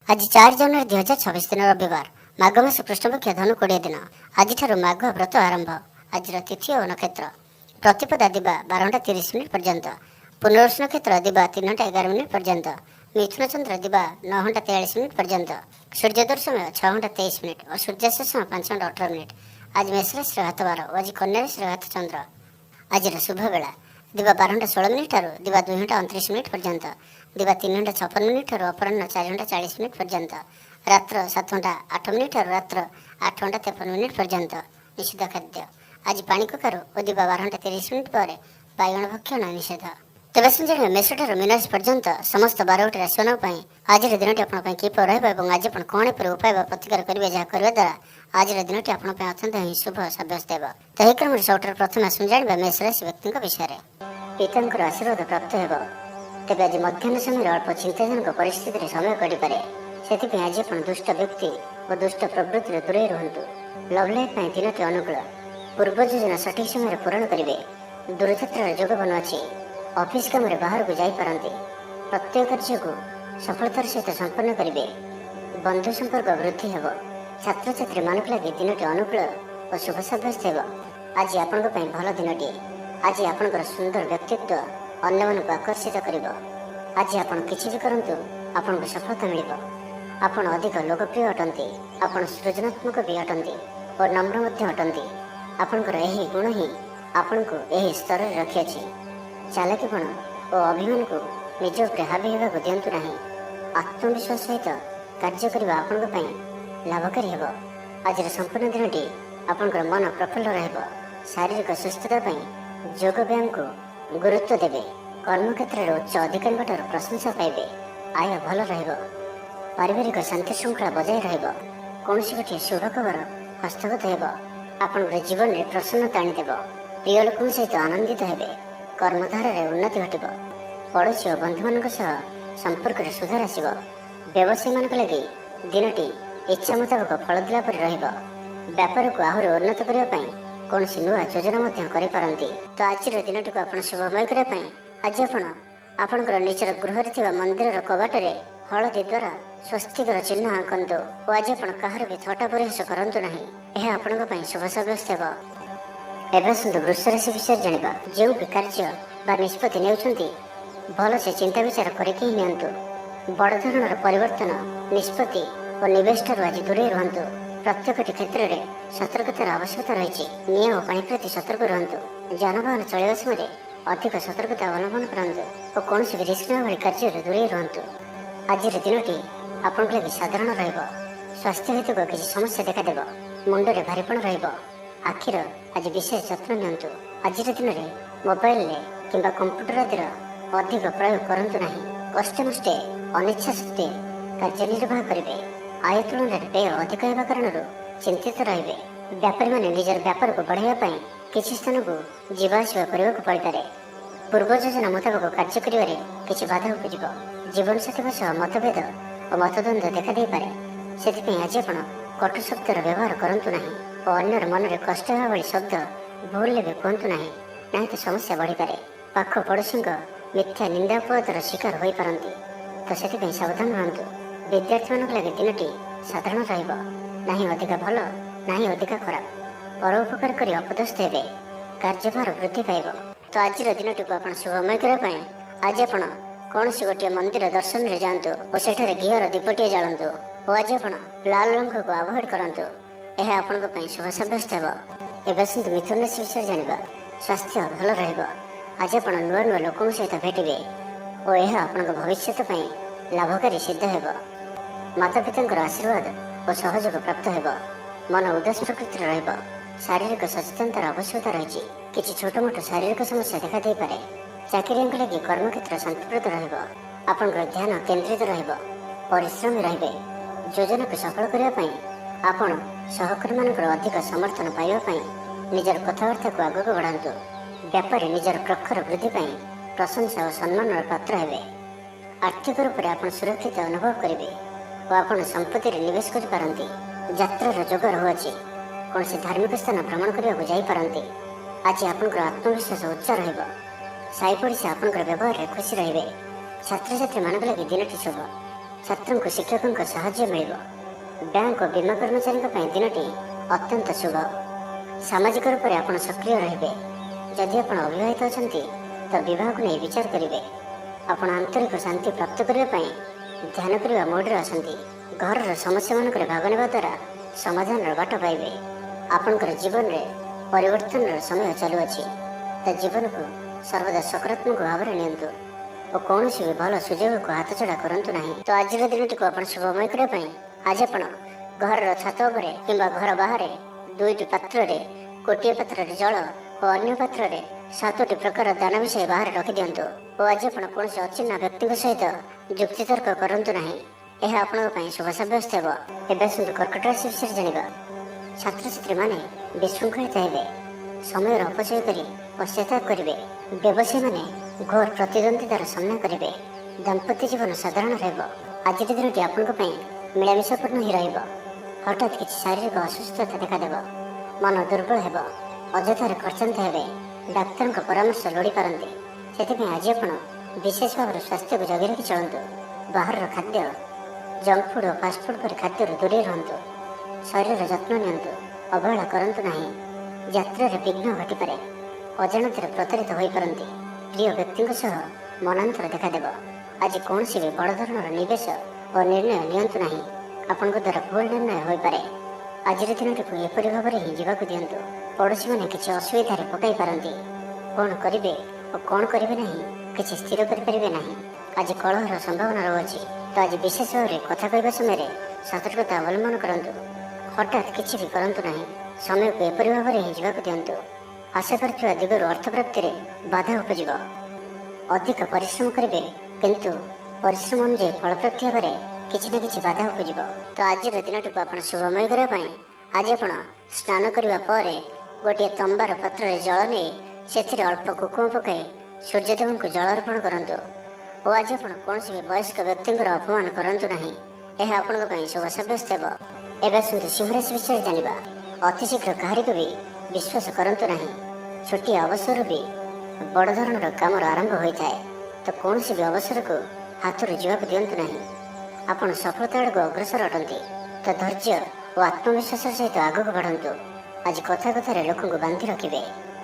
आज 4 ଜାନୁଆରୀ 2026 दिन रविवार माघ मास कृष्णपक्ष धनु 20 दिन आज माघ व्रत आरंभ। आज तिथि और नक्षत्र प्रतिपदा दिवा 12:30 पर्यंत, पुनर्वसु नक्षत्र दिवा 3:11 पर्यंत, मिथुन चंद्र दिवा 9:43 पर्यंत, सूर्योदय समय 6:23 और सूर्यास्त समय 5:18। आज मेष राशि हाथवार और आज कन्या राशि हाथ चंद्र। आज शुभ बेला दिवा 12:16 दिवा 2:29 पर्यंत, दिवा 3:56 अपराह 4:40 पर्यंत, रात्र 7:08 रात्र 8:53 पर्यंत। निषिद्ध खाद्य आज पानी कखारू और दिवा 12:30 पर बैगण भक्षण निषेध। तेज संजय मेषठार मीनराशि पर्यंत समस्त 12टी राशिमान आज दिनटी आपंपी किपर रहा आज आप कौन पर उपाय प्रतिकार करेंगे जहाँ करने द्वारा आज दिनटी आपंप अत्यंत ही शुभ सब्यस्त हो। तही क्रम सबुठ प्रथम आसु जाना मेष राशि व्यक्ति विषय में पिता आशीर्वाद प्राप्त हो। तेज आज मध्याह्न समय अल्प चिंताजनक परिस्थिति समय कटपे से आज आप दुष्ट व्यक्ति और दुष्ट प्रवृत्ति दूरे रुहतु। लव लाइफ दिनटी अनुकूल पूर्व योजना सठिक समय पूरण करेंगे। दूरयात्रा जोग बन अच्छी ऑफिस काम बाहर को जापारती प्रत्येक कार्य को सफलतार सहित संपन्न करेंगे। बंधु संपर्क वृद्धि हो। छात्र छात्री मानक लगे दिनटी अनुकूल और शुभ सब्यस्त हो। आज आपण भल दिनटी आज आपंकर सुंदर व्यक्तित्व अन्य मानक आकर्षित कर। आज आप किसी भी करूँ आपन को सफलता मिल। आपण अधिक लोकप्रिय अटंती, आपण सृजनात्मक भी अटंती और नम्र अटंती। आपणकर यही गुण ही आपण को यही स्तर रखिए। चालाकीपण और अभिमान को निज उपर हावी होगा दिंतु ना। आत्मविश्वास सहित कार्य करने आपण लाभकारी हो। आज संपूर्ण दिनटी आपंकर मन प्रफुल्ल रहिब। शारीरिक सुस्थता योग व्यायाम को गुरुत्व देवे। कर्म क्षेत्र में उच्च अधिकारी प्रशंसा पाइबे। आय भल रहिब। पारिवारिक शांति श्रृंखला बजाय रहिब। कौन गोटे शुभ खबर हस्तगत हो। आपण जीवन में प्रसन्नता आनीदेव। प्रिय लोक सहित आनंदित हेबे। कर्मधार उन्नति घटब। पड़ोशी और बंधु मान संपर्क में सुधार आसब। व्यवसायी मान लगे दिनटी इच्छा मुताबक फल दिला पर रहिब। व्यापार को आहरी उन्नत करने कौन नुआ योजना करपारती। तो आज दिनटी को आप शुभमय करने आज आपणकर निजर गृह मंदिर कबाटे हलदी द्वारा स्वस्तिकर चिन्ह आंकतु और आज आप कहार भी थटा परिहास करूँ ना। यह आपण शुभ सब्यस्त हो। एवं वृष राशि विषय जाना जो भी कार्य निष्पत्ति ने भल से चिंता विचार करके ही नियंतु। बड़ धरण परिवर्तन निष्पत्ति और निवेश ठार आज दूरे रुहतु। प्रत्येक क्षेत्र में सतर्कतार आवश्यकता रही। निआं और पानी प्रति सतर्क रुहतु। जानवाहन चलवा समय अधिक सतर्कता अवलंबन करूँ और कौन भी रिस्क भाई कार्य दूरे रुहतु। आज दिनटी आपण लगे साधारण रहिब। स्वास्थ्य हेतु किसी समस्या देखादेव। मुंडे भारीपण रहिब। आखिर आज विशेष जत्न नियंतु। आज दिन में मोबाइल कि कंप्यूटर आदि अधिक प्रयोग करूँ ना। कष्टे मष्टे अनिच्छा सत्वे कार्य निर्वाह करेंगे। आय तुलन में व्यय अधिक होगा कारण चिंतित रे। व्यापारी मैंने निजर व्यापार को बढ़ावा किसी स्थान को जीवाआसवा करने को पड़पे। पूर्व योजना मुताबक कार्य करें किसी बाधा उपज। जीवन साथी सह मतभेद और मतद्वंद देखा पारे। से आज आप कटु शब्दर व्यवहार करूँ ना और अन्यर मन में कष्ट होगा भाई शब्द भूल भी कहतु ना। ना तो समस्या बढ़ीपे। पाख पड़ोशी मिथ्या निंदा अपवादर शिकार हो पारती। तो से सावधान रुहतु। विद्यार्थी मान लगे दिनटी साधारण रही। अधिक भल ना अधिक खराब। परोपकार कर अपदस्थ हे। कार्यभार वृद्धि पाइब। तो आज दिनटी को आप शुभमय करने आज आप कौन गोटे मंदिर दर्शन में जातु और सेठारे घीर दीपटे जालतु और आज आप लाल रंग को अवॉइड करूँ। यह आपण शुभ सब्यस्त हो। एवं मिथुन राशि विषय जाना स्वास्थ्य भल रहिब। आज आप नुआ नुआ लोक सहित भेटे और यह आपण भविष्य लाभकारी सिद्ध हो। माता पिता आशीर्वाद और सहयोग प्राप्त हो। मन उदास प्रकृति रहिब। शारीरिक सचेतनतार आवश्यकता रही। किसी छोट मोट शारीरिक समस्या देखा दे पारे। चाकरिया लगे कर्मक्षेत्र शांतिप्रद रहिब। आपणकर ध्यान केन्द्रित रहिब। परिश्रमी रहिबे। योजना को सफल करने आपण सहकर्मी मान अधिक समर्थन पाइबापी निजर कथबार्ता को आगक बढ़ातु। व्यापारी निजर प्रखर वृद्धि प्रशंसा और सम्मान पात्र हेबे। आर्थिक रूप से आप सुरक्षित अनुभव करेंगे और आप संपत्ति निवेश करपारती। यात्रार जोग रहुअछि। कौन से धार्मिक स्थान भ्रमण करने को जापारती। आज आपंकर आत्मविश्वास उच्च रहिब। साई पड़ोसी आपंकर व्यवहार में खुशी रे। छात्र छात्री मान लगे दिनटी शुभ। ଛାତ୍ରଙ୍କୁ ଶିକ୍ଷକଙ୍କ ସାହାଯ୍ୟ ମିଳିବ। ବ୍ୟାଙ୍କ ଓ ବୀମା କର୍ମଚାରୀଙ୍କ ପାଇଁ ଦିନଟି ଅତ୍ୟନ୍ତ ଶୁଭ। ସାମାଜିକ ରୂପରେ ଆପଣ ସକ୍ରିୟ ରହିବେ। ଯଦି ଆପଣ ଅବିବାହିତ ଅଛନ୍ତି ତ ବିବାହକୁ ନେଇ ବିଚାର କରିବେ। ଆପଣ ଆନ୍ତରିକ ଶାନ୍ତି ପ୍ରାପ୍ତ କରିବା ପାଇଁ ଧ୍ୟାନ କରିବା ମୋଡ଼ରେ ଅଛନ୍ତି। ଘରର ସମସ୍ୟାମାନଙ୍କର ଭାଗ ନେବା ଦ୍ୱାରା ସମାଧାନର ବାଟ ପାଇବେ। ଆପଣଙ୍କର ଜୀବନରେ ପରିବର୍ତ୍ତନର ସମୟ ଚାଲୁଅଛି। ତା ଜୀବନକୁ ସର୍ବଦା ସକାରାତ୍ମକ ଭାବରେ ନିଅନ୍ତୁ ଓ କୌଣସି ବି ଭଲ ସୁଯୋଗକୁ ହାତଛଡ଼ା କରନ୍ତୁ ନାହିଁ। ତ ଆଜିର ଦିନଟିକୁ ଆପଣ ଶୁଭମୟ କରିବା ପାଇଁ ଆଜି ଆପଣ ଘରର ଛାତ ଉପରେ କିମ୍ବା ଘର ବାହାରେ 2ଟି ପାତ୍ରରେ ଗୋଟିଏ ପାତ୍ରରେ ଜଳ ଓ ଅନ୍ୟ ପାତ୍ରରେ 7ଟି ପ୍ରକାର ଦାନ ମିଶାଇ ବାହାରେ ରଖିଦିଅନ୍ତୁ। ଓ ଆଜି ଆପଣ କୌଣସି ଅଚିହ୍ନା ବ୍ୟକ୍ତିଙ୍କ ସହିତ ଯୁକ୍ତିତର୍କ କରନ୍ତୁ ନାହିଁ। ଏହା ଆପଣଙ୍କ ପାଇଁ ଶୁଭ ସାବ୍ୟସ୍ତ ହେବ। ଏବେ ଆସନ୍ତୁ କର୍କଟ ରାଶି ବିଷୟରେ ଜାଣିବା। ଛାତ୍ରଛାତ୍ରୀମାନେ ବିଶୃଙ୍ଖଳିତ ହେବେ, ସମୟର ଅପଚୟ କରି ପଶ୍ଚାତାପ କରିବେ। ବ୍ୟବସାୟୀମାନେ ଘୋର ପ୍ରତିଦ୍ୱନ୍ଦିତାର ସାମ୍ନା କରିବେ। ଦାମ୍ପତ୍ୟ ଜୀବନ ସାଧାରଣ ରହିବ। ଆଜିର ଦିନଟି ଆପଣଙ୍କ ପାଇଁ ମିଳାମିଶାପୂର୍ଣ୍ଣ ହିଁ ରହିବ। ହଠାତ୍ କିଛି ଶାରୀରିକ ଅସୁସ୍ଥତା ଦେଖାଦେବ। ମନ ଦୁର୍ବଳ ହେବ, ଅଯଥାରେ ଖର୍ଚ୍ଚାନ୍ତ ହେବେ, ଡାକ୍ତରଙ୍କ ପରାମର୍ଶ ଲୋଡ଼ିପାରନ୍ତି। ସେଥିପାଇଁ ଆଜି ଆପଣ ବିଶେଷ ଭାବରେ ସ୍ୱାସ୍ଥ୍ୟକୁ ଜଗି ରଖି ଚଳନ୍ତୁ। ବାହାରର ଖାଦ୍ୟ, ଜଙ୍କ ଫୁଡ୍ ଓ ଫାଷ୍ଟଫୁଡ୍ ପରି ଖାଦ୍ୟରୁ ଦୂରେଇ ରୁହନ୍ତୁ। ଶରୀରର ଯତ୍ନ ନିଅନ୍ତୁ, ଅବହେଳା କରନ୍ତୁ ନାହିଁ। ଯାତ୍ରାରେ ବିଘ୍ନ ଘଟିପାରେ, ଅଜାଣତରେ ପ୍ରତାରିତ ହୋଇପାରନ୍ତି। ପ୍ରିୟ ବ୍ୟକ୍ତିଙ୍କ ସହ ମନାନ୍ତର ଦେଖାଦେବ। ଆଜି କୌଣସି ବି ବଡ଼ ଧରଣର ନିବେଶ ଓ ନିର୍ଣ୍ଣୟ ନିଅନ୍ତୁ ନାହିଁ। ଆପଣଙ୍କ ଦ୍ୱାରା ଭୁଲ ନିର୍ଣ୍ଣୟ ହୋଇପାରେ। ଆଜିର ଦିନଟିକୁ ଏପରି ଭାବରେ ହିଁ ଯିବାକୁ ଦିଅନ୍ତୁ। ପଡ଼ୋଶୀମାନେ କିଛି ଅସୁବିଧାରେ ପକାଇ ପାରନ୍ତି। କ'ଣ କରିବେ ଓ କ'ଣ କରିବେ ନାହିଁ କିଛି ସ୍ଥିର କରିପାରିବେ ନାହିଁ। ଆଜି କଳହର ସମ୍ଭାବନା ରହୁଅଛି। ତ ଆଜି ବିଶେଷ ଭାବରେ କଥା କହିବା ସମୟରେ ସତର୍କତା ଅବଲମ୍ବନ କରନ୍ତୁ। ହଠାତ୍ କିଛି ବି କରନ୍ତୁ ନାହିଁ। ସମୟକୁ ଏପରି ଭାବରେ ହିଁ ଯିବାକୁ ଦିଅନ୍ତୁ। ଆଶା କରିଥିବା ଦିଗରୁ ଅର୍ଥ ପ୍ରାପ୍ତିରେ ବାଧା ଉପୁଜିବ। ଅଧିକ ପରିଶ୍ରମ କରିବେ, କିନ୍ତୁ ପରିଶ୍ରମ ଅନୁଯାୟୀ ଫଳପ୍ରାପ୍ତି ହେବାରେ କିଛି ନା କିଛି ବାଧା ଉପୁଜିବ। ତ ଆଜିର ଦିନଟିକୁ ଆପଣ ଶୁଭମୟ କରିବା ପାଇଁ ଆଜି ଆପଣ ସ୍ନାନ କରିବା ପରେ ଗୋଟିଏ ତମ୍ବାର ପାତ୍ରରେ ଜଳ ନେଇ ସେଥିରେ ଅଳ୍ପ କୁକୁମ ପକାଇ ସୂର୍ଯ୍ୟଦେବଙ୍କୁ ଜଳ ଅର୍ପଣ କରନ୍ତୁ। ଓ ଆଜି ଆପଣ କୌଣସି ବି ବୟସ୍କ ବ୍ୟକ୍ତିଙ୍କର ଅପମାନ କରନ୍ତୁ ନାହିଁ। ଏହା ଆପଣଙ୍କ ପାଇଁ ଶୁଭ ସାବ୍ୟସ୍ତ ହେବ। ଏବେ ଆସନ୍ତୁ ସିଂହରାଶି ବିଷୟରେ ଜାଣିବା। ଅତି ଶୀଘ୍ର କାହାରିକୁ ବି ବିଶ୍ୱାସ କରନ୍ତୁ ନାହିଁ। ଛୋଟିଆ ଅବସରରୁ ବି ବଡ଼ ଧରଣର କାମର ଆରମ୍ଭ ହୋଇଥାଏ। ତ କୌଣସି ବି ଅବସରକୁ ହାତରୁ ଯିବାକୁ ଦିଅନ୍ତୁ ନାହିଁ। ଆପଣ ସଫଳତା ଆଡ଼କୁ ଅଗ୍ରସର ଅଟନ୍ତି। ତ ଧୈର୍ଯ୍ୟ ଓ ଆତ୍ମବିଶ୍ୱାସର ସହିତ ଆଗକୁ ବଢ଼ନ୍ତୁ। ଆଜି କଥା କଥାରେ ଲୋକଙ୍କୁ ବାନ୍ଧି ରଖିବେ।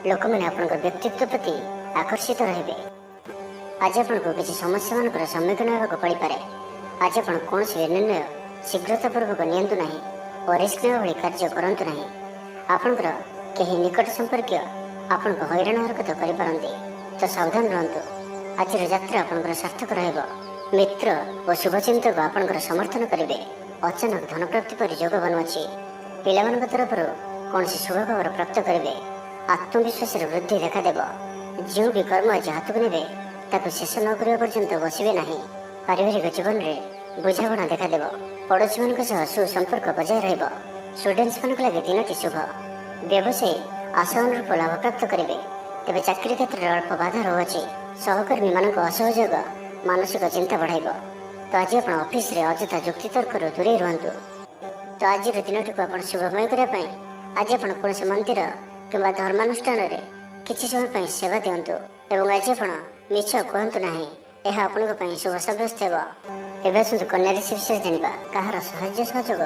ଲୋକମାନେ ଆପଣଙ୍କ ବ୍ୟକ୍ତିତ୍ୱ ପ୍ରତି ଆକର୍ଷିତ ରହିବେ। ଆଜି ଆପଣଙ୍କୁ କିଛି ସମସ୍ୟାମାନଙ୍କର ସମ୍ମୁଖୀନ ହେବାକୁ ପଡ଼ିପାରେ। ଆଜି ଆପଣ କୌଣସି ନିର୍ଣ୍ଣୟ ଶୀଘ୍ରତାପୂର୍ବକ ନିଅନ୍ତୁ ନାହିଁ ଓ ରିସ୍କ ନେବା ଭଳି କାର୍ଯ୍ୟ କରନ୍ତୁ ନାହିଁ। ଆପଣଙ୍କର କେହି ନିକଟ ସମ୍ପର୍କୀୟ ଆପଣଙ୍କୁ ହଇରାଣ ହରକତ କରିପାରନ୍ତି। ତ ସାବଧାନ ରୁହନ୍ତୁ। ଆଜିର ଯାତ୍ରା ଆପଣଙ୍କର ସାର୍ଥକ ରହିବ। ମିତ୍ର ଓ ଶୁଭଚିନ୍ତକ ଆପଣଙ୍କର ସମର୍ଥନ କରିବେ। ଅଚାନକ ଧନପ୍ରାପ୍ତି ପରି ଯୋଗ ବନୁଅଛି। ପିଲାମାନଙ୍କ ତରଫରୁ କୌଣସି ଶୁଭ ଖବର ପ୍ରାପ୍ତ କରିବେ। ଆତ୍ମବିଶ୍ୱାସରେ ବୃଦ୍ଧି ଦେଖାଦେବ। ଯେଉଁ ବି କର୍ମ ଆଜି ହାତକୁ ନେବେ ତାକୁ ଶେଷ ନ କରିବା ପର୍ଯ୍ୟନ୍ତ ବସିବେ ନାହିଁ। ପାରିବାରିକ ଜୀବନରେ ବୁଝାମଣା ଦେଖାଦେବ। ପଡ଼ୋଶୀମାନଙ୍କ ସହ ସୁସମ୍ପର୍କ ବଜାୟ ରହିବ। ଷ୍ଟୁଡେଣ୍ଟସ୍ମାନଙ୍କ ଲାଗି ଦିନଟି ଶୁଭ। ବ୍ୟବସାୟୀ ଆଶା ଅନୁରୂପ ଲାଭ ପ୍ରାପ୍ତ କରିବେ। ତେବେ ଚାକିରି କ୍ଷେତ୍ରରେ ଅଳ୍ପ ବାଧା ରହୁଅଛି। ସହକର୍ମୀମାନଙ୍କ ଅସହଯୋଗ ମାନସିକ ଚିନ୍ତା ବଢ଼ାଇବ। ତ ଆଜି ଆପଣ ଅଫିସରେ ଅଯଥା ଯୁକ୍ତିତର୍କରୁ ଦୂରେଇ ରୁହନ୍ତୁ। ତ ଆଜିର ଦିନଟିକୁ ଆପଣ ଶୁଭମୟ କରିବା ପାଇଁ ଆଜି ଆପଣ କୌଣସି ମନ୍ଦିର କିମ୍ବା ଧର୍ମାନୁଷ୍ଠାନରେ କିଛି ସମୟ ପାଇଁ ସେବା ଦିଅନ୍ତୁ। ଏବଂ ଆଜି ଆପଣ ମିଛ କୁହନ୍ତୁ ନାହିଁ। ଏହା ଆପଣଙ୍କ ପାଇଁ ଶୁଭ ସାବ୍ୟସ୍ତ ହେବ। ଏବେ ଆସନ୍ତୁ କନ୍ୟା ରାଶି ବିଷୟରେ ଜାଣିବା। କାହାର ସାହାଯ୍ୟ ସହଯୋଗ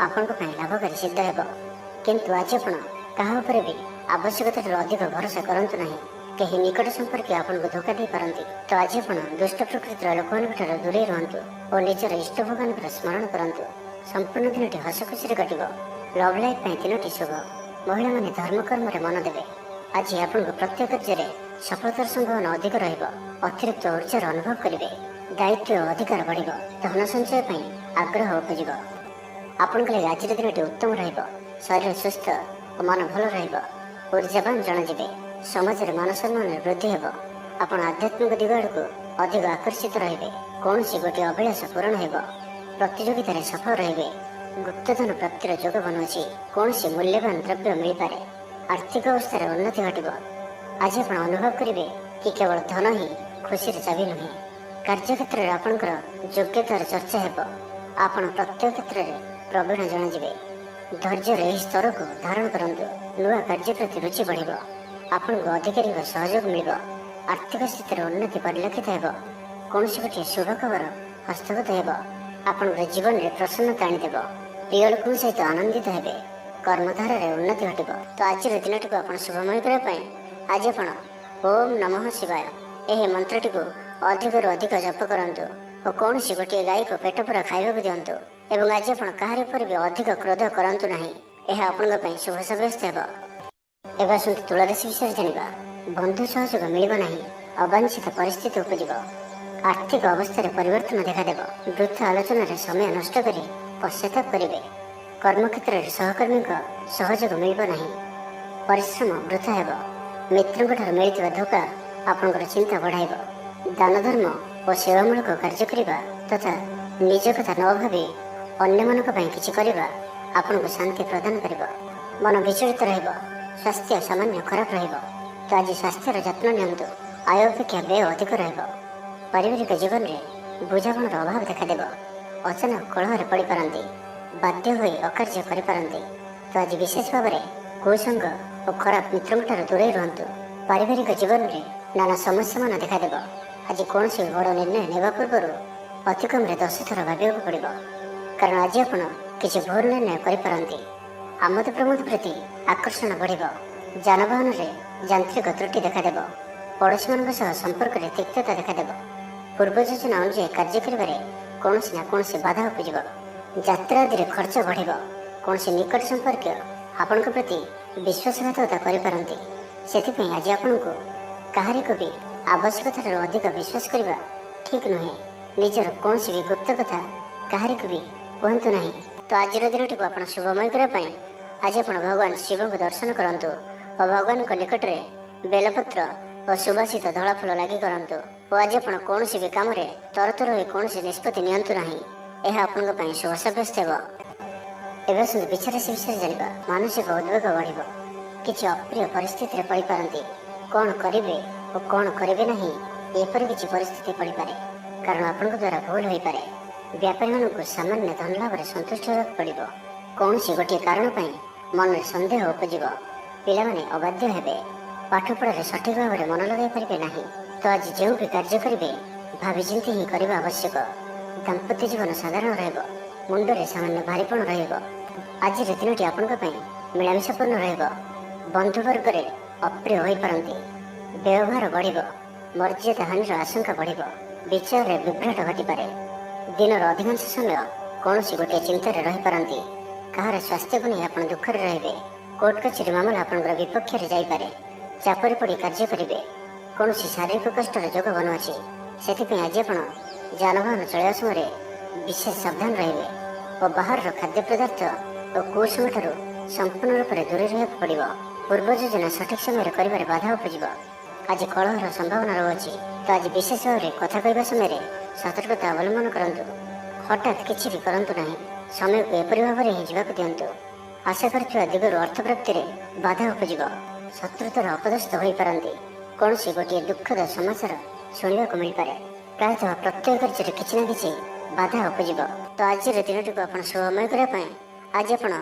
ଆପଣଙ୍କ ପାଇଁ ଲାଭକାରୀ ସିଦ୍ଧ ହେବ। କିନ୍ତୁ ଆଜି ଆପଣ କାହା ଉପରେ ବି ଆବଶ୍ୟକତାଠାରୁ ଅଧିକ ଭରସା କରନ୍ତୁ ନାହିଁ। କେହି ନିକଟ ସମ୍ପର୍କୀୟ ଆପଣଙ୍କୁ ଧୋକା ଦେଇପାରନ୍ତି। ତ ଆଜି ଆପଣ ଦୁଷ୍ଟ ପ୍ରକୃତିର ଲୋକମାନଙ୍କଠାରୁ ଦୂରେଇ ରୁହନ୍ତୁ ଓ ନିଜର ଇଷ୍ଟ ଭଗବାନଙ୍କର ସ୍ମରଣ କରନ୍ତୁ। ସମ୍ପୂର୍ଣ୍ଣ ଦିନଟି ହସ ଖୁସିରେ କଟିବ। ଲଭ୍ ଲାଇଫ୍ ପାଇଁ ଦିନଟି ଶୁଭ। ମହିଳାମାନେ ଧର୍ମକର୍ମରେ ମନ ଦେବେ। ଆଜି ଆପଣଙ୍କ ପ୍ରତ୍ୟେକ କାର୍ଯ୍ୟରେ ସଫଳତାର ସମ୍ଭାବନା ଅଧିକ ରହିବ। ଅତିରିକ୍ତ ଉର୍ଜାର ଅନୁଭବ କରିବେ। ଦାୟିତ୍ୱ ଓ ଅଧିକାର ବଢ଼ିବ। ଧନ ସଞ୍ଚୟ ପାଇଁ ଆଗ୍ରହ ଉପୁଜିବ। ଆପଣଙ୍କ ଲାଗି ଆଜିର ଦିନଟି ଉତ୍ତମ ରହିବ। ଶରୀର ସୁସ୍ଥ ଓ ମନ ଭଲ ରହିବ। ଉର୍ଜାବାନ ଜଣାଯିବେ। ସମାଜରେ ମାନ ସମ୍ମାନରେ ବୃଦ୍ଧି ହେବ। ଆପଣ ଆଧ୍ୟାତ୍ମିକ ଦିଗ ଆଡ଼କୁ ଅଧିକ ଆକର୍ଷିତ ରହିବେ। କୌଣସି ଗୋଟିଏ ଅଭିଳାଷ ପୂରଣ ହେବ। ପ୍ରତିଯୋଗିତାରେ ସଫଳ ରହିବେ। ଗୁପ୍ତଧନ ପ୍ରାପ୍ତିର ଯୋଗ ବନୁଅଛି। କୌଣସି ମୂଲ୍ୟବାନ ଦ୍ରବ୍ୟ ମିଳିପାରେ। ଆର୍ଥିକ ଅବସ୍ଥାରେ ଉନ୍ନତି ଘଟିବ। ଆଜି ଆପଣ ଅନୁଭବ କରିବେ କି କେବଳ ଧନ ହିଁ ଖୁସିର ଚାବି ନୁହେଁ। କାର୍ଯ୍ୟକ୍ଷେତ୍ରରେ ଆପଣଙ୍କର ଯୋଗ୍ୟତାର ଚର୍ଚ୍ଚା ହେବ। ଆପଣ ପ୍ରତ୍ୟେକ କ୍ଷେତ୍ରରେ ପ୍ରବୀଣ ଜଣାଯିବେ। ଧୈର୍ଯ୍ୟର ଏହି ସ୍ତରକୁ ଧାରଣ କରନ୍ତୁ। ନୂଆ କାର୍ଯ୍ୟ ପ୍ରତି ରୁଚି ବଢ଼ିବ। ଆପଣଙ୍କୁ ଅଧିକାରୀଙ୍କ ସହଯୋଗ ମିଳିବ। ଆର୍ଥିକ ସ୍ଥିତିରେ ଉନ୍ନତି ପରିଲକ୍ଷିତ ହେବ। କୌଣସି ଗୋଟିଏ ଶୁଭ ଖବର ହସ୍ତଗତ ହେବ। ଆପଣଙ୍କର ଜୀବନରେ ପ୍ରସନ୍ନତା ଆଣିଦେବ। ପ୍ରିୟ ଲୋକଙ୍କ ସହିତ ଆନନ୍ଦିତ ହେବେ। କର୍ମଧାରାରେ ଉନ୍ନତି ଘଟିବ। ତ ଆଜିର ଦିନଟିକୁ ଆପଣ ଶୁଭମୟ କରିବା ପାଇଁ ଆଜି ଆପଣ ଓମ୍ ନମଃ ଶିବାୟ ଏହି ମନ୍ତ୍ରଟିକୁ ଅଧିକରୁ ଅଧିକ ଜପ କରନ୍ତୁ ଓ କୌଣସି ଗୋଟିଏ ଗାଈକୁ ପେଟ ପୂରା ଖାଇବାକୁ ଦିଅନ୍ତୁ। ଏବଂ ଆଜି ଆପଣ କାହାରି ଉପରେ ବି ଅଧିକ କ୍ରୋଧ କରନ୍ତୁ ନାହିଁ। ଏହା ଆପଣଙ୍କ ପାଇଁ ଶୁଭ ସାବ୍ୟସ୍ତ ହେବ। ଏବେ ଆସନ୍ତୁ ତୁଳାରାଶି ବିଷୟରେ ଜାଣିବା। ବନ୍ଧୁ ସହଯୋଗ ମିଳିବ ନାହିଁ। ଅବାଞ୍ଛିତ ପରିସ୍ଥିତି ଉପୁଜିବ। ଆର୍ଥିକ ଅବସ୍ଥାରେ ପରିବର୍ତ୍ତନ ଦେଖାଦେବ। ବୃଥା ଆଲୋଚନାରେ ସମୟ ନଷ୍ଟ କରି ପଶ୍ଚାତାପ କରିବେ। କର୍ମକ୍ଷେତ୍ରରେ ସହକର୍ମୀଙ୍କ ସହଯୋଗ ମିଳିବ ନାହିଁ। ପରିଶ୍ରମ ବୃଥା ହେବ। ମିତ୍ରଙ୍କଠାରୁ ମିଳିଥିବା ଧୋକା ଆପଣଙ୍କର ଚିନ୍ତା ବଢ଼ାଇବ। ଦାନ ଧର୍ମ ଓ ସେବାମୂଳକ କାର୍ଯ୍ୟ କରିବା ତଥା ନିଜ କଥା ନ ଭାବି ଅନ୍ୟମାନଙ୍କ ପାଇଁ କିଛି କରିବା ଆପଣଙ୍କୁ ଶାନ୍ତି ପ୍ରଦାନ କରିବ। ମନ ବିଚଳିତ ରହିବ। ସ୍ୱାସ୍ଥ୍ୟ ସାମାନ୍ୟ ଖରାପ ରହିବ। ତ ଆଜି ସ୍ୱାସ୍ଥ୍ୟର ଯତ୍ନ ନିଅନ୍ତୁ। ଆୟ ଅପେକ୍ଷା ବ୍ୟୟ ଅଧିକ ରହିବ। ପାରିବାରିକ ଜୀବନରେ ବୁଝାମଣାର ଅଭାବ ଦେଖାଦେବ। ଅଚାନକ କଳହରେ ପଡ଼ିପାରନ୍ତି। ବାଧ୍ୟ ହୋଇ ଅକାର୍ଯ୍ୟ କରିପାରନ୍ତି। ତ ଆଜି ବିଶେଷ ଭାବରେ କୁସଙ୍ଗ ଓ ଖରାପ ମିତ୍ରଙ୍କଠାରୁ ଦୂରେଇ ରୁହନ୍ତୁ। ପାରିବାରିକ ଜୀବନରେ ନାନା ସମସ୍ୟାମାନ ଦେଖାଦେବ। ଆଜି କୌଣସି ବଡ଼ ନିର୍ଣ୍ଣୟ ନେବା ପୂର୍ବରୁ ଅତି କମ୍ରେ 10 ଥର ଭାବିବାକୁ ପଡ଼ିବ। କାରଣ ଆଜି ଆପଣ କିଛି ଭୁଲ ନିର୍ଣ୍ଣୟ କରିପାରନ୍ତି। ଆମୋଦ ପ୍ରମୋଦ ପ୍ରତି ଆକର୍ଷଣ ବଢ଼ିବ। ଯାନବାହନରେ ଯାନ୍ତ୍ରିକ ତ୍ରୁଟି ଦେଖାଦେବ। ପଡ଼ୋଶୀମାନଙ୍କ ସହ ସମ୍ପର୍କରେ ତିକ୍ତତା ଦେଖାଦେବ। ପୂର୍ବ ଯୋଜନା ଅନୁଯାୟୀ କାର୍ଯ୍ୟ କରିବାରେ କୌଣସି ନା କୌଣସି ବାଧା ଉପୁଜିବ। ଯାତ୍ରା ଆଦିରେ ଖର୍ଚ୍ଚ ବଢ଼ିବ। କୌଣସି ନିକଟ ସମ୍ପର୍କୀୟ ଆପଣଙ୍କ ପ୍ରତି ବିଶ୍ୱାସଘାତକତା କରିପାରନ୍ତି। ସେଥିପାଇଁ ଆଜି ଆପଣଙ୍କୁ କାହାରିକୁ ବି ଆବଶ୍ୟକତାଠାରୁ ଅଧିକ ବିଶ୍ୱାସ କରିବା ଠିକ୍ ନୁହେଁ। ନିଜର କୌଣସି ବି ଗୁପ୍ତ କଥା କାହାରିକୁ ବି କୁହନ୍ତୁ ନାହିଁ। ତ ଆଜିର ଦିନଟିକୁ ଆପଣ ଶୁଭମୟ କରିବା ପାଇଁ ଆଜି ଆପଣ ଭଗବାନ ଶିବଙ୍କୁ ଦର୍ଶନ କରନ୍ତୁ ଓ ଭଗବାନଙ୍କ ନିକଟରେ ବେଲପତ୍ର ଓ ସୁବାସିତ ଧଳା ଫୁଲ ଲାଗି କରନ୍ତୁ। ଓ ଆଜି ଆପଣ କୌଣସି ବି କାମରେ ତରତର ହୋଇ କୌଣସି ନିଷ୍ପତ୍ତି ନିଅନ୍ତୁ ନାହିଁ। ଏହା ଆପଣଙ୍କ ପାଇଁ ଶୁଭ ସାବ୍ୟସ୍ତ ହେବ। ଏବେ ଆସନ୍ତୁ ବିଛାରାଶି ବିଷୟରେ ଜାଣିବା। ମାନସିକ ଉଦ୍ବେଗ ବଢ଼ିବ। କିଛି ଅପ୍ରିୟ ପରିସ୍ଥିତିରେ ପଡ଼ିପାରନ୍ତି। କ'ଣ କରିବେ ଓ କ'ଣ କରିବେ ନାହିଁ ଏପରି କିଛି ପରିସ୍ଥିତି ପଡ଼ିପାରେ। କାରଣ ଆପଣଙ୍କ ଦ୍ୱାରା ଭୁଲ ହୋଇପାରେ। ବ୍ୟାପାରୀମାନଙ୍କୁ ସାମାନ୍ୟ ଧନ ଲାଭରେ ସନ୍ତୁଷ୍ଟ ହେବାକୁ ପଡ଼ିବ। କୌଣସି ଗୋଟିଏ କାରଣ ପାଇଁ ମନରେ ସନ୍ଦେହ ଉପୁଜିବ। ପିଲାମାନେ ଅବାଧ୍ୟ ହେବେ। ପାଠପଢ଼ାରେ ସଠିକ୍ ଭାବରେ ମନ ଲଗାଇ ପାରିବେ ନାହିଁ। ତ ଆଜି ଯେଉଁ ବି କାର୍ଯ୍ୟ କରିବେ ଭାବିଚିନ୍ତି ହିଁ କରିବା ଆବଶ୍ୟକ। ଦାମ୍ପତ୍ୟ ଜୀବନ ସାଧାରଣ ରହିବ। ମୁଣ୍ଡରେ ସାମାନ୍ୟ ଭାରିପଣ ରହିବ। ଆଜିର ଦିନଟି ଆପଣଙ୍କ ପାଇଁ ମିଳାମିଶାପୂର୍ଣ୍ଣ ରହିବ। ବନ୍ଧୁବର୍ଗରେ ଅପ୍ରିୟ ହୋଇପାରନ୍ତି। ବ୍ୟବହାର ବଢ଼ିବ। ମର୍ଯ୍ୟାଦା ହାନିର ଆଶଙ୍କା ବଢ଼ିବ। ବିଚାରରେ ବିଭ୍ରାଟ ଘଟିପାରେ। ଦିନର ଅଧିକାଂଶ ସମୟ କୌଣସି ଗୋଟିଏ ଚିନ୍ତାରେ ରହିପାରନ୍ତି। କାହାର ସ୍ୱାସ୍ଥ୍ୟକୁ ନେଇ ଆପଣ ଦୁଃଖରେ ରହିବେ। କୋର୍ଟ କଚେରୀ ମାମଲା ଆପଣଙ୍କର ବିପକ୍ଷରେ ଯାଇପାରେ। ଚାପରେ ପଡ଼ି କାର୍ଯ୍ୟ କରିବେ। କୌଣସି ଶାରୀରିକ କଷ୍ଟର ଯୋଗ ବନୁଅଛି। ସେଥିପାଇଁ ଆଜି ଆପଣ ଯାନବାହନ ଚଳାଇବା ସମୟରେ ବିଶେଷ ସାବଧାନ ରହିବେ ଓ ବାହାରର ଖାଦ୍ୟ ପଦାର୍ଥ ଓ କୁସଙ୍ଗଠାରୁ ସମ୍ପୂର୍ଣ୍ଣ ରୂପରେ ଦୂରେଇ ରହିବାକୁ ପଡ଼ିବ। ପୂର୍ବ ଯୋଜନା ସଠିକ୍ ସମୟରେ କରିବାରେ ବାଧା ଉପୁଜିବ। ଆଜି କଳହର ସମ୍ଭାବନା ରହୁଅଛି। ତ ଆଜି ବିଶେଷ ଭାବରେ କଥା କହିବା ସମୟରେ ସତର୍କତା ଅବଲମ୍ବନ କରନ୍ତୁ। ହଠାତ୍ କିଛି ବି କରନ୍ତୁ ନାହିଁ। ସମୟକୁ ଏପରି ଭାବରେ ହିଁ ଯିବାକୁ ଦିଅନ୍ତୁ। ଆଶା କରିଥିବା ଦିଗରୁ ଅର୍ଥ ପ୍ରାପ୍ତିରେ ବାଧା ଉପୁଜିବ। ଶତ୍ରୁତାର ଅପଦସ୍ଥ ହୋଇପାରନ୍ତି। କୌଣସି ଗୋଟିଏ ଦୁଃଖଦ ସମାଚାର ଶୁଣିବାକୁ ମିଳିପାରେ। ପ୍ରାୟତଃ ପ୍ରତ୍ୟେକ କାର୍ଯ୍ୟରେ କିଛି ନା କିଛି ବାଧା ଉପୁଜିବ। ତ ଆଜିର ଦିନଟିକୁ ଆପଣ ଶୁଭମୟ କରିବା ପାଇଁ ଆଜି ଆପଣ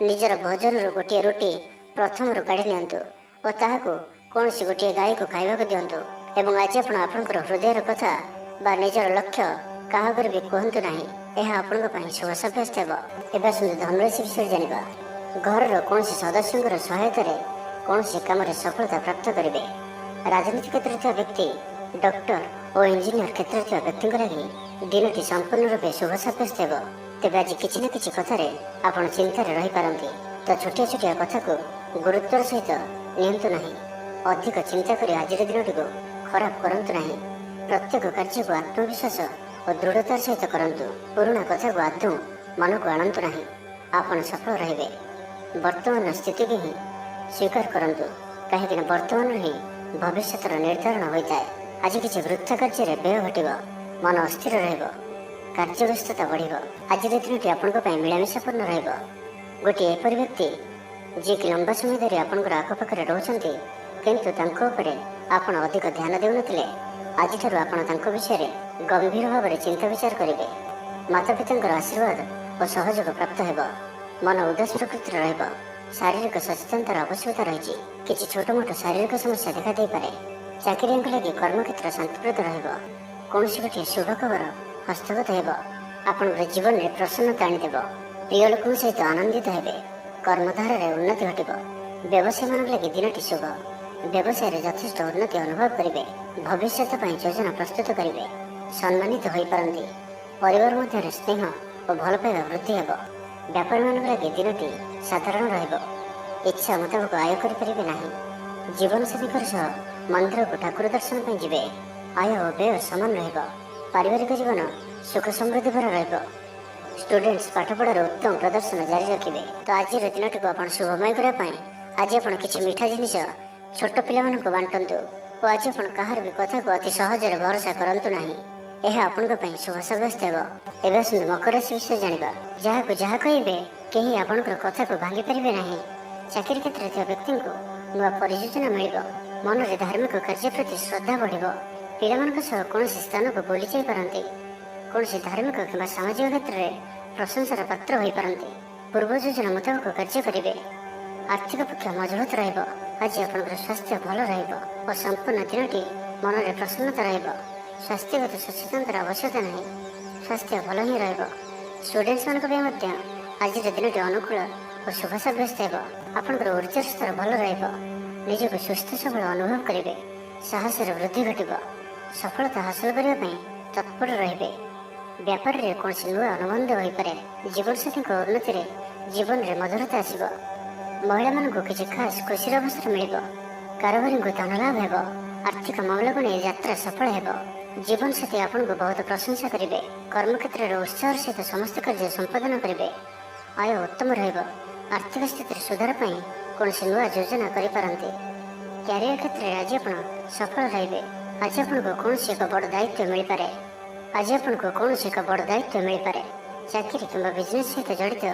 ନିଜର ଭୋଜନରୁ ଗୋଟିଏ ରୁଟି ପ୍ରଥମରୁ କାଢ଼ି ନିଅନ୍ତୁ ଓ ତାହାକୁ କୌଣସି ଗୋଟିଏ ଗାଈକୁ ଖାଇବାକୁ ଦିଅନ୍ତୁ। ଏବଂ ଆଜି ଆପଣ ଆପଣଙ୍କର ହୃଦୟର କଥା ବା ନିଜର ଲକ୍ଷ୍ୟ କାହା ଆଗରେ ବି କୁହନ୍ତୁ ନାହିଁ। ଏହା ଆପଣଙ୍କ ପାଇଁ ଶୁଭ ସାବ୍ୟସ୍ତ ହେବ। ଏବେ ଆସନ୍ତୁ ଧନରାଶି ବିଷୟରେ ଜାଣିବା। ଘରର କୌଣସି ସଦସ୍ୟଙ୍କର ସହାୟତାରେ କୌଣସି କାମରେ ସଫଳତା ପ୍ରାପ୍ତ କରିବେ। ରାଜନୀତି କ୍ଷେତ୍ରରେ ଥିବା ବ୍ୟକ୍ତି, ଡକ୍ଟର ଓ ଇଞ୍ଜିନିୟର କ୍ଷେତ୍ରରେ ଥିବା ବ୍ୟକ୍ତିଙ୍କ ଲାଗି ଦିନଟି ସମ୍ପୂର୍ଣ୍ଣ ରୂପେ ଶୁଭ ସାବ୍ୟସ୍ତ ହେବ। ତେବେ ଆଜି କିଛି ନା କିଛି କଥାରେ ଆପଣ ଚିନ୍ତାରେ ରହିପାରନ୍ତି। ତ ଛୋଟିଆ ଛୋଟିଆ କଥାକୁ ଗୁରୁତ୍ୱର ସହିତ ନିଅନ୍ତୁ ନାହିଁ। ଅଧିକ ଚିନ୍ତା କରି ଆଜିର ଦିନଟିକୁ ଖରାପ କରନ୍ତୁ ନାହିଁ। ପ୍ରତ୍ୟେକ କାର୍ଯ୍ୟକୁ ଆତ୍ମବିଶ୍ୱାସ ଓ ଦୃଢ଼ତାର ସହିତ କରନ୍ତୁ। ପୁରୁଣା କଥାକୁ ଆଦୌ ମନକୁ ଆଣନ୍ତୁ ନାହିଁ। ଆପଣ ସଫଳ ରହିବେ। ବର୍ତ୍ତମାନର ସ୍ଥିତିକୁ ହିଁ ସ୍ୱୀକାର କରନ୍ତୁ। କାହିଁକିନା ବର୍ତ୍ତମାନରୁ ହିଁ ଭବିଷ୍ୟତର ନିର୍ଦ୍ଧାରଣ ହୋଇଥାଏ। ଆଜି କିଛି ବୃଥା କାର୍ଯ୍ୟରେ ବ୍ୟୟ ଘଟିବ। ମନ ଅସ୍ଥିର ରହିବ। କାର୍ଯ୍ୟବ୍ୟସ୍ତତା ବଢ଼ିବ। ଆଜିର ଦିନଟି ଆପଣଙ୍କ ପାଇଁ ମିଳାମିଶାପୂର୍ଣ୍ଣ ରହିବ। ଗୋଟିଏ ଏପରି ବ୍ୟକ୍ତି ଯିଏକି ଲମ୍ବା ସମୟ ଧରି ଆପଣଙ୍କର ଆଖପାଖରେ ରହୁଛନ୍ତି କିନ୍ତୁ ତାଙ୍କ ଉପରେ ଆପଣ ଅଧିକ ଧ୍ୟାନ ଦେଉନଥିଲେ, ଆଜିଠାରୁ ଆପଣ ତାଙ୍କ ବିଷୟରେ ଗମ୍ଭୀର ଭାବରେ ଚିନ୍ତା ବିଚାର କରିବେ। ମାତାପିତାଙ୍କର ଆଶୀର୍ବାଦ ଓ ସହଯୋଗ ପ୍ରାପ୍ତ ହେବ। ମନ ଉଦାସ ପ୍ରକୃତିର ରହିବ। ଶାରୀରିକ ସଚେତନତାର ଆବଶ୍ୟକତା ରହିଛି। କିଛି ଛୋଟ ମୋଟ ଶାରୀରିକ ସମସ୍ୟା ଦେଖାଦେଇପାରେ। ଚାକିରିଆଙ୍କ ଲାଗି କର୍ମକ୍ଷେତ୍ର ଶାନ୍ତିପ୍ରଦ ରହିବ। କୌଣସି ଗୋଟିଏ ଶୁଭ ଖବର ହସ୍ତଗତ ହେବ। ଆପଣଙ୍କର ଜୀବନରେ ପ୍ରସନ୍ନତା ଆଣିଦେବ। ପ୍ରିୟ ଲୋକଙ୍କ ସହିତ ଆନନ୍ଦିତ ହେବେ। କର୍ମଧାରାରେ ଉନ୍ନତି ଘଟିବ। ବ୍ୟବସାୟୀମାନଙ୍କ ଲାଗି ଦିନଟି ଶୁଭ। ବ୍ୟବସାୟରେ ଯଥେଷ୍ଟ ଉନ୍ନତି ଅନୁଭବ କରିବେ। ଭବିଷ୍ୟତ ପାଇଁ ଯୋଜନା ପ୍ରସ୍ତୁତ କରିବେ। ସମ୍ମାନିତ ହୋଇପାରନ୍ତି। ପରିବାର ମଧ୍ୟରେ ସ୍ନେହ ଓ ଭଲ ପାଇବା ବୃଦ୍ଧି ହେବ। ବ୍ୟାପାରୀମାନଙ୍କ ଲାଗି ଦିନଟି ସାଧାରଣ ରହିବ। ଇଚ୍ଛା ମୁତାବକ ଆୟ କରିପାରିବେ ନାହିଁ। ଜୀବନସାଥୀଙ୍କ ସହ ମନ୍ଦିରକୁ ଠାକୁର ଦର୍ଶନ ପାଇଁ ଯିବେ। ଆୟ ଓ ବ୍ୟୟ ସମାନ ରହିବ। ପାରିବାରିକ ଜୀବନ ସୁଖ ସମୃଦ୍ଧି ଭରା ରହିବ। ଷ୍ଟୁଡେଣ୍ଟସ୍ ପାଠପଢ଼ାରେ ଉତ୍ତମ ପ୍ରଦର୍ଶନ ଜାରି ରଖିବେ। ତ ଆଜିର ଦିନଟିକୁ ଆପଣ ଶୁଭମୟ କରିବା ପାଇଁ ଆଜି ଆପଣ କିଛି ମିଠା ଜିନିଷ ଛୋଟ ପିଲାମାନଙ୍କୁ ବାଣ୍ଟନ୍ତୁ ଓ ଆଜି ଆପଣ କାହାର ବି କଥାକୁ ଅତି ସହଜରେ ଭରସା କରନ୍ତୁ ନାହିଁ। ଏହା ଆପଣଙ୍କ ପାଇଁ ଶୁଭ ସାବ୍ୟସ୍ତ ହେବ। ଏବେ ଆସନ୍ତୁ ମକର ରାଶି ବିଷୟରେ ଜାଣିବା। ଯାହାକୁ ଯାହା କହିବେ କେହି ଆପଣଙ୍କର କଥାକୁ ଭାଙ୍ଗି ପାରିବେ ନାହିଁ। ଚାକିରି କ୍ଷେତ୍ରରେ ଥିବା ବ୍ୟକ୍ତିଙ୍କୁ ନୂଆ ପରିଯୋଜନା ମିଳିବ। ମନରେ ଧାର୍ମିକ କାର୍ଯ୍ୟ ପ୍ରତି ଶ୍ରଦ୍ଧା ବଢ଼ିବ। ପିଲାମାନଙ୍କ ସହ କୌଣସି ସ୍ଥାନକୁ ବୁଲି ଯାଇପାରନ୍ତି। କୌଣସି ଧାର୍ମିକ କିମ୍ବା ସାମାଜିକ କ୍ଷେତ୍ରରେ ପ୍ରଶଂସାର ପାତ୍ର ହୋଇପାରନ୍ତି। ପୂର୍ବ ଯୋଜନା ମୁତାବକ କାର୍ଯ୍ୟ କରିବେ। ଆର୍ଥିକ ପକ୍ଷ ମଜବୁତ ରହିବ। ଆଜି ଆପଣଙ୍କର ସ୍ୱାସ୍ଥ୍ୟ ଭଲ ରହିବ ଓ ସମ୍ପୂର୍ଣ୍ଣ ଦିନଟି ମନରେ ପ୍ରସନ୍ନତା ରହିବ। ସ୍ୱାସ୍ଥ୍ୟଗତ ସଚେତନତାର ଆବଶ୍ୟକତା ନାହିଁ। ସ୍ୱାସ୍ଥ୍ୟ ଭଲ ହିଁ ରହିବ। ଷ୍ଟୁଡେଣ୍ଟସ୍ମାନଙ୍କ ପାଇଁ ମଧ୍ୟ ଆଜିର ଦିନଟି ଅନୁକୂଳ ଓ ଶୁଭ ସାବ୍ୟସ୍ତ ହେବ। ଆପଣଙ୍କର ଉର୍ଜାର ସ୍ତର ଭଲ ରହିବ। ନିଜକୁ ସୁସ୍ଥ ସବଳ ଅନୁଭବ କରିବେ। ସାହସରେ ବୃଦ୍ଧି ଘଟିବ। ସଫଳତା ହାସଲ କରିବା ପାଇଁ ତତ୍ପର ରହିବେ। ବ୍ୟାପାରରେ କୌଣସି ନୂଆ ଅନୁବନ୍ଧ ହୋଇପାରେ। ଜୀବନସାଥୀଙ୍କ ଉନ୍ନତିରେ ଜୀବନରେ ମଧୁରତା ଆସିବ। ମହିଳାମାନଙ୍କୁ କିଛି ଖାସ୍ ଖୁସିର ଅବସର ମିଳିବ। କାରବାରୀଙ୍କୁ ଧନ ଲାଭ ହେବ। ଆର୍ଥିକ ମାମଲାକୁ ନେଇ ଯାତ୍ରା ସଫଳ ହେବ। ଜୀବନସାଥୀ ଆପଣଙ୍କୁ ବହୁତ ପ୍ରଶଂସା କରିବେ। କର୍ମକ୍ଷେତ୍ରରେ ଉତ୍ସାହର ସହିତ ସମସ୍ତ କାର୍ଯ୍ୟ ସମ୍ପାଦନ କରିବେ। ଆୟ ଉତ୍ତମ ରହିବ। ଆର୍ଥିକ ସ୍ଥିତିରେ ସୁଧାର ପାଇଁ କୌଣସି ନୂଆ ଯୋଜନା କରିପାରନ୍ତି। କ୍ୟାରିୟର କ୍ଷେତ୍ରରେ ଆଜି ଆପଣ ସଫଳ ରହିବେ। ଆଜି ଆପଣଙ୍କୁ କୌଣସି ଏକ ବଡ଼ ଦାୟିତ୍ୱ ମିଳିପାରେ। ଚାକିରି କିମ୍ବା ବିଜନେସ୍ ସହିତ ଜଡ଼ିତ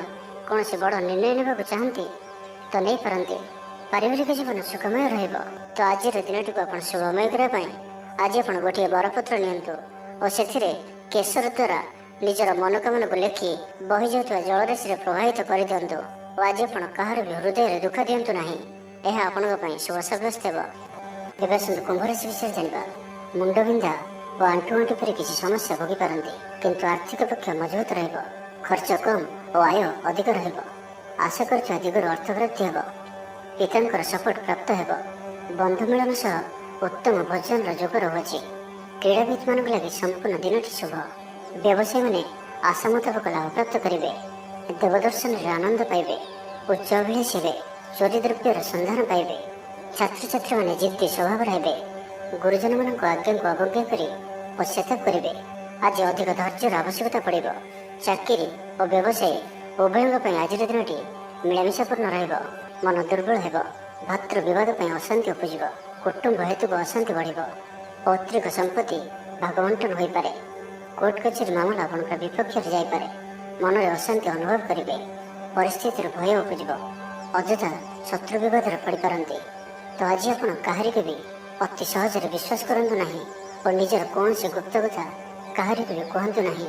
କୌଣସି ବଡ଼ ନିର୍ଣ୍ଣୟ ନେବାକୁ ଚାହାନ୍ତି ତ ନେଇପାରନ୍ତି। ପାରିବାରିକ ଜୀବନ ସୁଖମୟ ରହିବ। ତ ଆଜିର ଦିନଟିକୁ ଆପଣ ଶୁଭମୟ କରିବା ପାଇଁ ଆଜି ଆପଣ ଗୋଟିଏ ବରପତ୍ର ନିଅନ୍ତୁ ଓ ସେଥିରେ କେଶର ଦ୍ୱାରା ନିଜର ମନୋକାମନାକୁ ଲେଖି ବହିଯାଉଥିବା ଜଳରାଶିରେ ପ୍ରବାହିତ କରିଦିଅନ୍ତୁ ଓ ଆଜି ଆପଣ କାହାର ବି ହୃଦୟରେ ଦୁଃଖ ଦିଅନ୍ତୁ ନାହିଁ। ଏହା ଆପଣଙ୍କ ପାଇଁ ଶୁଭ ସାବ୍ୟସ୍ତ ହେବ। ଏବେ ଆସନ୍ତୁ କୁମ୍ଭ ରାଶି ବିଷୟରେ ଜାଣିବା। ମୁଣ୍ଡବିନ୍ଧା ଓ ଆଣ୍ଠୁଗଣ୍ଠି ପରି କିଛି ସମସ୍ୟା ଭୋଗିପାରନ୍ତି, କିନ୍ତୁ ଆର୍ଥିକ ପକ୍ଷ ମଜବୁତ ରହିବ। ଖର୍ଚ୍ଚ କମ୍ ଓ ଆୟ ଅଧିକ ରହିବ। ଆଶା କରୁଥିବା ଦିଗରୁ ଅର୍ଥପ୍ରାପ୍ତି ହେବ। ପିତାଙ୍କର ସପୋର୍ଟ ପ୍ରାପ୍ତ ହେବ। ବନ୍ଧୁ ମିଳନ ସହ ଉତ୍ତମ ଭୋଜନର ଯୋଗ ରହୁଅଛି। କ୍ରୀଡ଼ାବିତମାନଙ୍କ ଲାଗି ସମ୍ପୂର୍ଣ୍ଣ ଦିନଟି ଶୁଭ। ବ୍ୟବସାୟୀମାନେ ଆଶା ମୁତାବକ ଲାଭ ପ୍ରାପ୍ତ କରିବେ। ଦେବଦର୍ଶନରେ ଆନନ୍ଦ ପାଇବେ। ଉଚ୍ଚ ଅଭିଳାଷୀ ହେବେ। ଚୋରି ଦ୍ରବ୍ୟର ସନ୍ଧାନ ପାଇବେ। ଛାତ୍ରଛାତ୍ରୀମାନେ ଜିଦ୍ଦି ସ୍ୱଭାବର ହେବେ। ଗୁରୁଜନମାନଙ୍କ ଆଜ୍ଞାକୁ ଅବଜ୍ଞା କରି ପଶ୍ଚାତାପ କରିବେ। ଆଜି ଅଧିକ ଧୈର୍ଯ୍ୟର ଆବଶ୍ୟକତା ପଡ଼ିବ। ଚାକିରି ଓ ବ୍ୟବସାୟୀ ଉଭୟଙ୍କ ପାଇଁ ଆଜିର ଦିନଟି ମିଳାମିଶାପୂର୍ଣ୍ଣ ରହିବ। ମନ ଦୁର୍ବଳ ହେବ। ଭାତୃ ବିବାଦ ପାଇଁ ଅଶାନ୍ତି ଉପୁଜିବ। କୁଟୁମ୍ବ ହେତୁକୁ ଅଶାନ୍ତି ବଢ଼ିବ। ପୈତୃକ ସମ୍ପତ୍ତି ଭାଗବଣ୍ଟନ ହୋଇପାରେ। କୋର୍ଟ କଚେରୀ ମାମଲା ଆପଣଙ୍କ ବିପକ୍ଷରେ ଯାଇପାରେ। ମନରେ ଅଶାନ୍ତି ଅନୁଭବ କରିବେ। ପରିସ୍ଥିତିରୁ ଭୟ ଉପୁଜିବ। ଅଯଥା ଶତ୍ରୁ ବିବାଦରେ ପଡ଼ିପାରନ୍ତି। ତ ଆଜି ଆପଣ କାହାରିକୁ ବି ଅତି ସହଜରେ ବିଶ୍ୱାସ କରନ୍ତୁ ନାହିଁ ଓ ନିଜର କୌଣସି ଗୁପ୍ତ କଥା କାହାରିକୁ ବି କୁହନ୍ତୁ ନାହିଁ।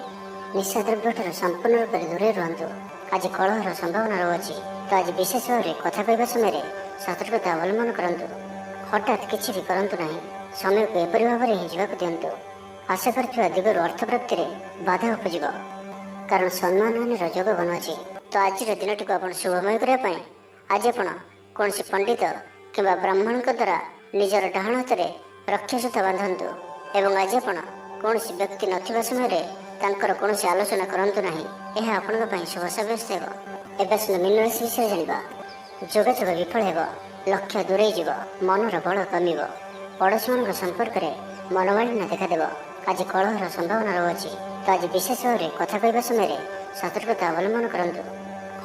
ନିଶାଦ୍ରବ୍ୟଠାରୁ ସମ୍ପୂର୍ଣ୍ଣ ରୂପରେ ଦୂରେଇ ରୁହନ୍ତୁ। ଆଜି କଳହର ସମ୍ଭାବନା ରହୁଅଛି। ତ ଆଜି ବିଶେଷ ଭାବରେ କଥା କହିବା ସମୟରେ ସତର୍କତା ଅବଲମ୍ବନ କରନ୍ତୁ। ହଠାତ୍ କିଛି ବି କରନ୍ତୁ ନାହିଁ। ସମୟକୁ ଏପରି ଭାବରେ ହିଁ ଯିବାକୁ ଦିଅନ୍ତୁ। ଆଶା କରିଥିବା ଦିଗରୁ ଅର୍ଥପ୍ରାପ୍ତିରେ ବାଧା ଉପୁଜିବ, କାରଣ ସମ୍ମାନହାନିର ଯୋଗ ବନୁଅଛି। ତ ଆଜିର ଦିନଟିକୁ ଆପଣ ଶୁଭମୟ କରିବା ପାଇଁ ଆଜି ଆପଣ କୌଣସି ପଣ୍ଡିତ କିମ୍ବା ବ୍ରାହ୍ମଣଙ୍କ ଦ୍ୱାରା ନିଜର ଡାହାଣ ହାତରେ ରକ୍ଷାସୂତା ବାନ୍ଧନ୍ତୁ ଏବଂ ଆଜି ଆପଣ କୌଣସି ବ୍ୟକ୍ତି ନଥିବା ସମୟରେ ତାଙ୍କର କୌଣସି ଆଲୋଚନା କରନ୍ତୁ ନାହିଁ। ଏହା ଆପଣଙ୍କ ପାଇଁ ଶୁଭ ସାବ୍ୟସ୍ତ ହେବ। ଏବେ ଆସନ୍ତୁ ମୀନ ରାଶି ବିଷୟରେ ଜାଣିବା। ଯୋଗାଯୋଗ ବିଫଳ ହେବ। ଲକ୍ଷ୍ୟ ଦୂରେଇ ଯିବ। ମନର ବଳ କମିବ। ପଡ଼ୋଶୀମାନଙ୍କ ସମ୍ପର୍କରେ ମନୋମାଳିନ୍ୟ ଦେଖାଦେବ। ଆଜି କଳହର ସମ୍ଭାବନା ରହୁଅଛି। ତ ଆଜି ବିଶେଷ ଭାବରେ କଥା କହିବା ସମୟରେ ସତର୍କତା ଅବଲମ୍ବନ କରନ୍ତୁ।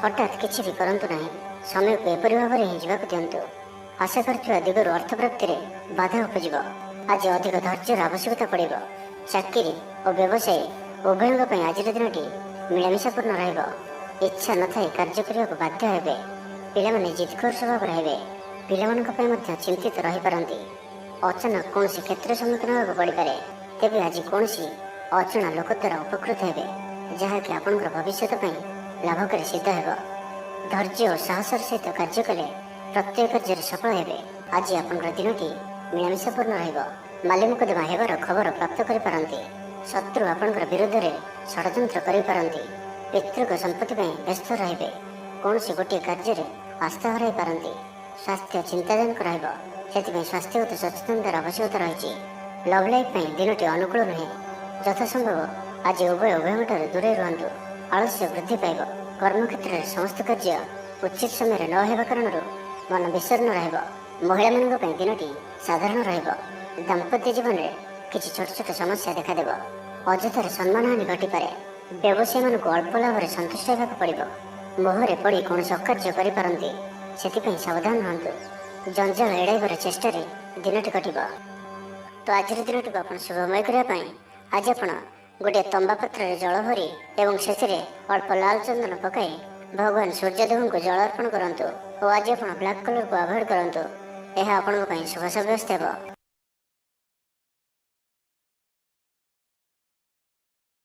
ହଠାତ୍ କିଛି ବି କରନ୍ତୁ ନାହିଁ। ସମୟକୁ ଏପରି ଭାବରେ ହିଁ ଯିବାକୁ ଦିଅନ୍ତୁ। ଆଶା କରିଥିବା ଦିଗରୁ ଅର୍ଥପ୍ରାପ୍ତିରେ ବାଧା ଉପୁଜିବ। ଆଜି ଅଧିକ ଧୈର୍ଯ୍ୟର ଆବଶ୍ୟକତା ପଡ଼ିବ। ଚାକିରି ଓ ବ୍ୟବସାୟୀ ଉଭୟଙ୍କ ପାଇଁ ଆଜିର ଦିନଟି ମିଳାମିଶାପୂର୍ଣ୍ଣ ରହିବ। ଇଚ୍ଛା ନଥାଇ କାର୍ଯ୍ୟ କରିବାକୁ ବାଧ୍ୟ ହେବେ। ପିଲାମାନେ ଜିଦ୍ଖୋର ସ୍ୱଭାବର ହେବେ। ପିଲାମାନଙ୍କ ପାଇଁ ମଧ୍ୟ ଚିନ୍ତିତ ରହିପାରନ୍ତି। ଅଚାନକ କୌଣସି କ୍ଷେତ୍ରରେ ସମ୍ମୁଖୀନ ହେବାକୁ ପଡ଼ିପାରେ। ତେବେ ଆଜି କୌଣସି ଅଜଣା ଲୋକ ଦ୍ୱାରା ଉପକୃତ ହେବେ, ଯାହାକି ଆପଣଙ୍କର ଭବିଷ୍ୟତ ପାଇଁ ଲାଭକାରୀ ସିଦ୍ଧ ହେବ। ଧୈର୍ଯ୍ୟ ଓ ସାହସର ସହିତ କାର୍ଯ୍ୟ କଲେ ପ୍ରତ୍ୟେକ କାର୍ଯ୍ୟରେ ସଫଳ ହେବେ। ଆଜି ଆପଣଙ୍କର ଦିନଟି ମିଳାମିଶାପୂର୍ଣ୍ଣ ରହିବ। ମାଲିମୁକଦ୍ଦମା ହେବାର ଖବର ପ୍ରାପ୍ତ କରିପାରନ୍ତି। ଶତ୍ରୁ ଆପଣଙ୍କର ବିରୋଧରେ ଷଡ଼ଯନ୍ତ୍ର କରିପାରନ୍ତି। ପିତୃଙ୍କ ସମ୍ପତ୍ତି ପାଇଁ ବ୍ୟସ୍ତ ରହିବେ। କୌଣସି ଗୋଟିଏ କାର୍ଯ୍ୟରେ ଆସ୍ଥା ହରାଇ ପାରନ୍ତି। ସ୍ୱାସ୍ଥ୍ୟ ଚିନ୍ତାଜନକ ରହିବ। ସେଥିପାଇଁ ସ୍ୱାସ୍ଥ୍ୟଗତ ସଚେତନତାର ଆବଶ୍ୟକତା ରହିଛି। ଲଭ୍ ଲାଇଫ୍ ପାଇଁ ଦିନଟି ଅନୁକୂଳ ନୁହେଁ। ଯଥାସମ୍ଭବ ଆଜି ଉଭୟଙ୍କଠାରୁ ଦୂରେଇ ରୁହନ୍ତୁ। ଆଳସ୍ୟ ବୃଦ୍ଧି ପାଇବ। କର୍ମକ୍ଷେତ୍ରରେ ସମସ୍ତ କାର୍ଯ୍ୟ ଉଚିତ ସମୟରେ ନ ହେବା କାରଣରୁ ମନ ବିଷର୍ଣ୍ଣ ରହିବ। ମହିଳାମାନଙ୍କ ପାଇଁ ଦିନଟି ସାଧାରଣ ରହିବ। ଦାମ୍ପତ୍ୟ ଜୀବନରେ କିଛି ଛୋଟ ଛୋଟ ସମସ୍ୟା ଦେଖାଦେବ। ଅଯଥାରେ ସମ୍ମାନହାନି ଘଟିପାରେ। ବ୍ୟବସାୟୀମାନଙ୍କୁ ଅଳ୍ପ ଲାଭରେ ସନ୍ତୁଷ୍ଟ ହେବାକୁ ପଡ଼ିବ। ମୋହରେ ପଡ଼ି କୌଣସି ଅକାର୍ଯ୍ୟ କରିପାରନ୍ତି। ସେଥିପାଇଁ ସାବଧାନ ରୁହନ୍ତୁ। ଜଞ୍ଜାଳ ଏଡ଼ାଇବାର ଚେଷ୍ଟାରେ ଦିନଟି କଟିବ। ତ ଆଜିର ଦିନଟିକୁ ଆପଣ ଶୁଭମୟ କରିବା ପାଇଁ ଆଜି ଆପଣ ଗୋଟିଏ ତମ୍ବା ପାତ୍ରରେ ଜଳ ଭରି ଏବଂ ସେଥିରେ ଅଳ୍ପ ଲାଲ ଚନ୍ଦନ ପକାଇ ଭଗବାନ ସୂର୍ଯ୍ୟଦେବଙ୍କୁ ଜଳ ଅର୍ପଣ କରନ୍ତୁ ଓ ଆଜି ଆପଣ ବ୍ଲାକ୍ କଲର୍କୁ ଆଭଏଡ୍ କରନ୍ତୁ। ଏହା ଆପଣଙ୍କ ପାଇଁ ଶୁଭ ସାବ୍ୟସ୍ତ ହେବ।